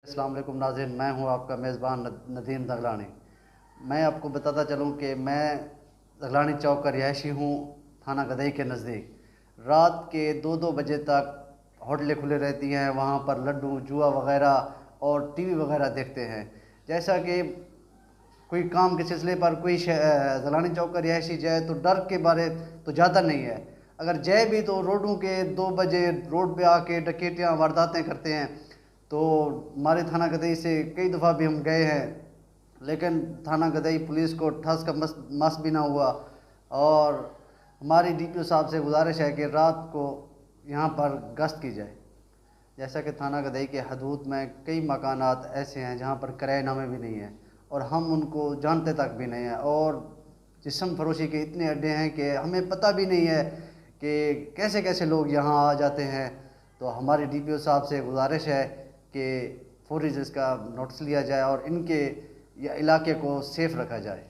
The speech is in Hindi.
अस्सलाम वालेकुम नाज़रीन, मैं हूं आपका मेज़बान नदीम दगलानी। मैं आपको बताता चलूं कि मैं दगलानी चौक का रिहायशी हूं, थाना गदई के नज़दीक। रात के 2-2 बजे तक होटलें खुले रहती हैं, वहां पर लड्डू जुआ वगैरह और टीवी वगैरह देखते हैं। जैसा कि कोई काम के सिलसिले पर कोई दगलानी चौक का रिहायशी जाए तो डर के बारे तो ज़्यादा नहीं है। अगर जाए भी तो रोडों के 2 बजे रोड पे आके डकैतियाँ वारदातें करते हैं। तो हमारे थाना गदई से कई दफ़ा भी हम गए हैं, लेकिन थाना गदई पुलिस को ठस का मस भी ना हुआ। और हमारी डीपीओ साहब से गुजारिश है कि रात को यहाँ पर गश्त की जाए। जैसा कि थाना गदई के हदूद में कई मकानात ऐसे हैं जहाँ पर किराएनामे भी नहीं हैं और हम उनको जानते तक भी नहीं हैं, और जिस्म फरोशी के इतने अड्डे हैं कि हमें पता भी नहीं है कि कैसे कैसे लोग यहाँ आ जाते हैं। तो हमारी डीपीओ साहब से गुजारिश है कि फौरी इसका नोटिस लिया जाए और इनके या इलाके को सेफ़ रखा जाए।